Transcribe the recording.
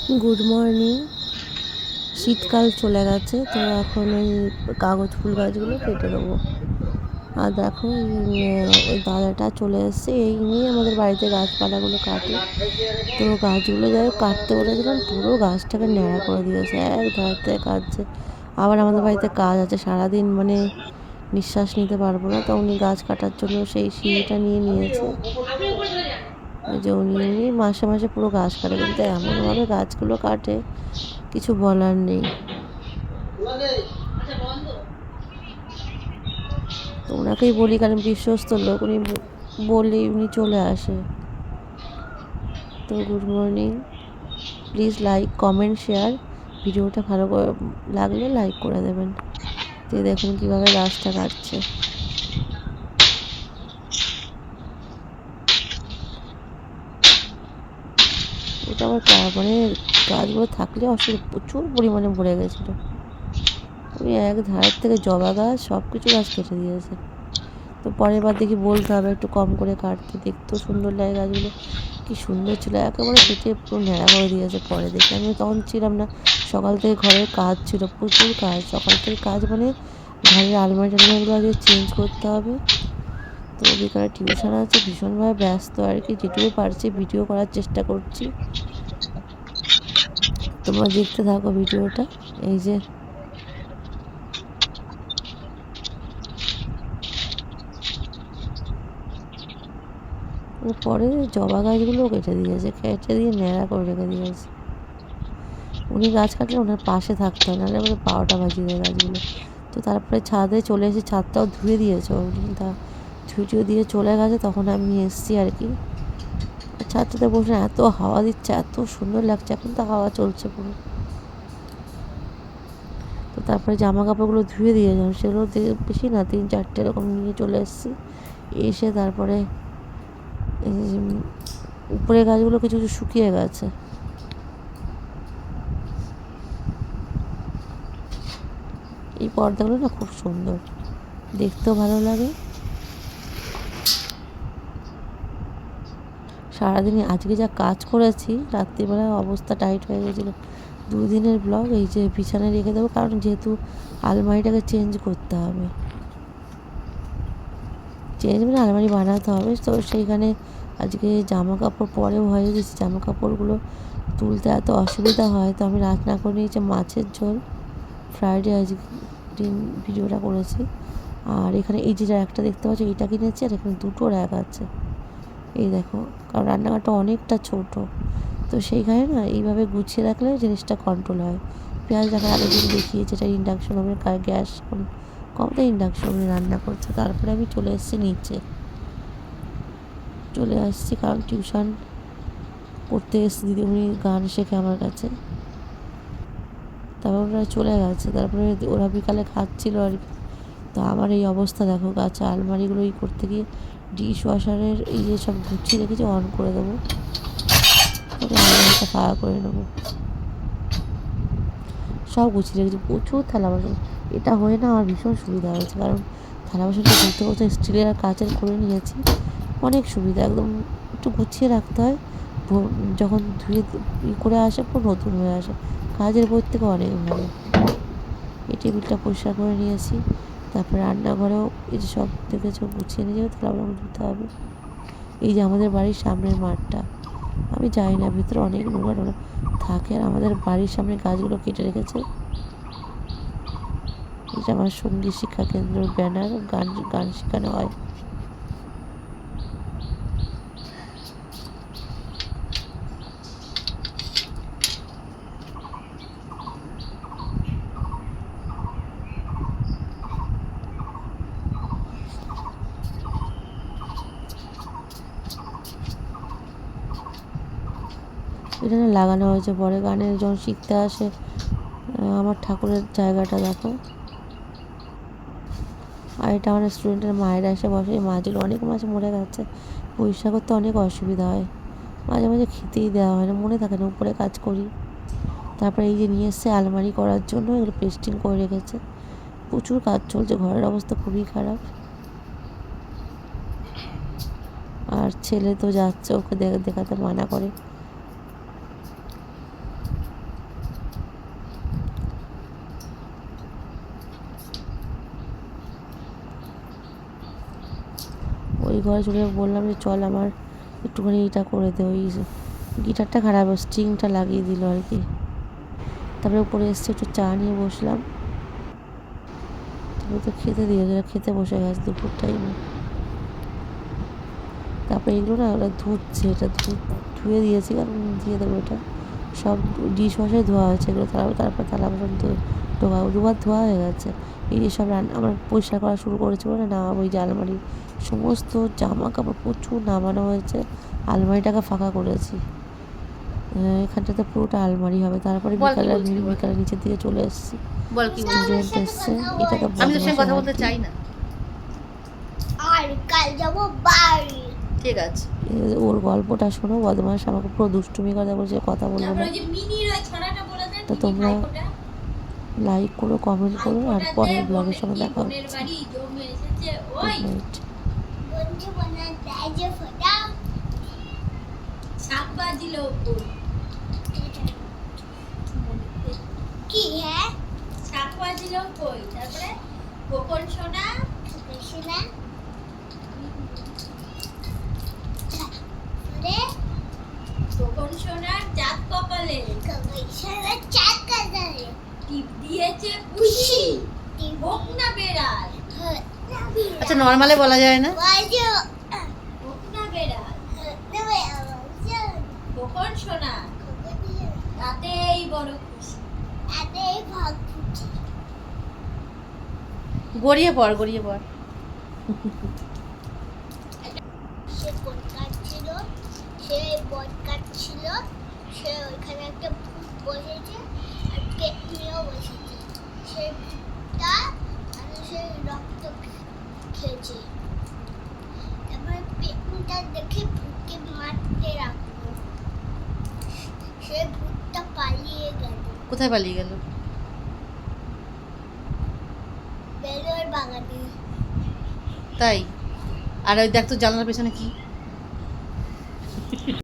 Good morning. শীতকাল চলে গেছে, তো এখন ওই কাগজ ফুল গাছগুলো কেটে দেবো। আর দেখো ওই দাদাটা চলে এসছে, এই নিয়ে আমাদের বাড়িতে গাছপালাগুলো কাটে। তো গাছগুলো যাই কাটতে বলেছিলাম, পুরো গাছটাকে ন্যাড়া করে দিয়েছে, এক ধার থেকে কাটছে। আবার আমাদের বাড়িতে কাজ আছে সারাদিন, মানে নিঃশ্বাস নিতে পারবো না, তো উনি গাছ কাটার জন্য সেই সিঁড়িটা নিয়ে নিয়েছে। ওই যে উনি এমনি মাসে মাসে পুরো গাছ কাটে, কিন্তু এমনভাবে গাছগুলো কাটে কিছু বলার নেই। তো ওনাকেই বলি, কারণ বিশ্বস্ত লোক, উনি বললেই উনি চলে আসে। তো good morning, please like comment share, ভিডিওটা ভালো করে লাগলে লাইক করে দেবেন। তো দেখুন কীভাবে গাছটা কাটছে। এটা আবার মানে গাছগুলো থাকলে প্রচুর পরিমাণে ভরে গেছিলো। উনি এক ধার থেকে জবা গাছ সব কিছু গাছ কেটে দিয়েছে। তো পরের বার দেখি বলতে হবে একটু কম করে কাটতে, দেখতেও সুন্দর লাগে গাছগুলো, কি সুন্দর ছিল, একেবারে কেটে পুরো ন্যাড়া করে দিয়েছে। পরে দেখি, আমি তখন ছিলাম না, সকাল থেকে ঘরের কাজ ছিল, প্রচুর কাজ, সকাল থেকে কাজ, মানে ঘরের আলমারি টালমারিগুলো আজকে চেঞ্জ করতে হবে। তো বিকালে টিউশন আছে, ভীষণভাবে ব্যস্ত আর কি, যেটুকু পারছি ভিডিও করার চেষ্টা করছি। তোমরা দেখতে থাকো ভিডিওটা। এই যে পরে জবা গাছগুলো কেটে দিয়েছে, কেটে দিয়ে ন্যাড়া করে রেখে দিয়েছে। উনি গাছ কাটলে ওনার পাশে থাকতে হয়, নাহলে এবারে 12টা বাজিয়ে দেয় গাছগুলো। তো তারপরে ছাদে চলে এসে ছাদটাও ধুয়ে দিয়েছে উনি, তা ছুটিও দিয়ে চলে গেছে, তখন আমি এসছি আর কি। ছাদটাতে বসে এত হাওয়া দিচ্ছে, এত সুন্দর লাগছে, এখন তো হাওয়া চলছে পুরো। তো তারপরে জামা কাপড়গুলো ধুয়ে দিয়েছিলাম, সেগুলো বেশি না 3-4টে এরকম নিয়ে চলে এসেছি। এসে তারপরে উপরে গাছগুলো কিছু কিছু শুকিয়ে গেছে। এই পর্দাগুলো না খুব সুন্দর, দেখতেও ভালো লাগে। সারাদিনে আজকে যা কাজ করেছি, রাত্রিবেলা অবস্থা টাইট হয়ে গেছিলো। 2 দিনের ব্লগ এই যে বিছানায় রেখে দেবো, কারণ যেহেতু আলমারিটাকে চেঞ্জ করতে হবে, চেঞ্জ মানে আলমারি বানাতে হবে। তো সেইখানে আজকে জামা কাপড় পরেও হয়ে গেছে, জামা কাপড়গুলো তুলতে এত অসুবিধা হয়, তো আমি রান্না করে নিয়েছি মাছের ঝোল, ফ্রাইডে আজকে দিন ভিডিওটা করেছি। আর এখানে এই যে একটা দেখতে পাচ্ছি, এইটা কিনেছি, আর এখানে 2টো র্যাক আছে, এই দেখো, কারণ রান্নাঘরটা অনেকটা ছোট, তো সেইখানে না এইভাবে গুছিয়ে রাখলে জিনিসটা কন্ট্রোল হয়। পেঁয়াজ দেখার আগের দিন দেখিয়েছে, এটা ইন্ডাকশন ওভেন, গ্যাস কম তো ইন্ডাকশন ওভেনে রান্না করছে। তারপরে আমি চলে এসেছি নিচে, চলে আসছি কারণ টিউশন করতে এসেছি, দিদিমণি গান শেখে আমার কাছে। তারপর ওরা চলে গেছে, তারপরে ওরা বিকালে খাচ্ছিল আর কি। তো আমার এই অবস্থা দেখো, গাছে আলমারিগুলো করতে গিয়ে ডিশ ওয়াশারের এই যে সব গুছিয়ে রেখেছি, অন করে দেবো, তবে আলমারিটা ফাঁকা করে নেবো। সব গুছিয়ে রেখেছি, প্রচুর থালা বাসন। এটা হয়ে না আমার ভীষণ সুবিধা হয়েছে, কারণ থালা বাসনটা ধুতে হতে স্টিলের আর কাচের করে নিয়েছি, অনেক সুবিধা, একদম একটু গুছিয়ে রাখতে হয়, যখন ধুয়ে করে আসে পুরো নতুন হয়ে আসে, কাজের বই থেকে অনেক ভালো। এই টেবিলটা পরিষ্কার করে নিয়েছি, তারপরে রান্নাঘরেও এই যে সব থেকে সব গুছিয়ে নিয়ে যাবে, থালা বাসন ধুতে হবে। এই যে আমাদের বাড়ির সামনের মাঠটা, আমি জানি না ভিতরে অনেক নোংরা টোংরা থাকে, আর আমাদের বাড়ির সামনে গাছগুলো কেটে রেখেছে। এটা আমার সঙ্গীত শিক্ষা কেন্দ্রের ব্যানার, গান গান শেখানো হয়। এখানে লাগানো হয়েছে, পরে গানের যখন শিখতে আসে, আমার ঠাকুরের জায়গাটা দেখো। আর এটা আমার স্টুডেন্টের মায়েরা এসে বসে, এই মাছগুলো অনেক মাছ মরে গেছে, পরিষ্কার করতে অনেক অসুবিধা হয়, মাঝে মাঝে খেতেই দেওয়া হয় না, মনে থাকে না, উপরে কাজ করি। তারপরে এই যে নিয়ে এসছে আলমারি করার জন্য, এগুলো পেস্টিং করে রেখেছে, প্রচুর কাজ চলছে, ঘরের অবস্থা খুবই খারাপ। আর ছেলে তো যাচ্ছে, ওকে দেখাতে মানা করে। ওই ঘরে চলে বললাম যে চল আমার একটুখানি এটা করে দে, ওই গিটারটা খারাপ, স্ট্রিংটা লাগিয়ে দিল আর কি। তারপরে উপরে এসছে, একটু চা নিয়ে বসলাম, তারপরে তো খেতে দিয়েছিল, খেতে বসে গেছে দুপুর টাইমে। তারপরে এগুলো না ওরা ধুচ্ছে, এটা ধুয়ে দিয়েছি, কারণ দিয়ে দেবো, এটা সব ডিশ ওয়াশে ধোয়া হয়েছে এগুলো, তারপর থালা বাসন দুবার ধোয়া হয়ে গেছে। এই যে সব আমার পরিষ্কার করা শুরু করেছে বলে না, ওই যে আলমারি সমস্ত জামা কাপড় প্রচুর নামানো হয়েছে, আলমারিটাকে ফাঁকা করেছি। এখানটাতে পুরোটা আলমারি হবে। তারপরে বিকালে নিচের দিকে চলে এসেছি, স্টুডেন্ট এসছে, এটা তো আমি তোর সঙ্গে কথা বলতে চাই না, আর কাল যাবো বাড়ি। ঠিক আছে। ওর গল্পটা শোনো, বদমাস আমাকে পুরো দুষ্টুমি করে বলছে কথা বলবো না। তো তোমরা লাইক করো, কমেন্ট করো, আর পরের ব্লগের সঙ্গে দেখা হচ্ছে। Good night. বন্ধু বানা দেয় যে ফোটা সাত বাজিল কি হ্যাঁ সাত বাজিল কই, তারপরে গোপন সোনা বেশি না রে গোপন সোনার জাত কপালে কমিশনে চাক করে টিপ দিয়েছে পুষি হোক না বেড়াল, আচ্ছা নর্মালে বলা যায় না? বাজো হোক না বেড়াল, নেবে আবার গোপন সোনা তাতেই বড় খুশি। আরে ভাগ খুঁজি গড়িয়ে পড়, গড়িয়ে পড়। সে বটগাছ ছিল, সে বটগাছ ছিল, সে ওইখানে একটা ভূত বসেছে আর পেতনিও বসেছে। সেই ভূতটা মানুষের রক্ত খেয়েছে। তারপরে পেতনিটা দেখে ভূতকে মারতে রাখলো, সে ভূতটা পালিয়ে গেল কোথায় পালিয়ে গেল? বেলোর বাগানে। তাই? আর ওই দেখ তো জানলার পেছনে কি?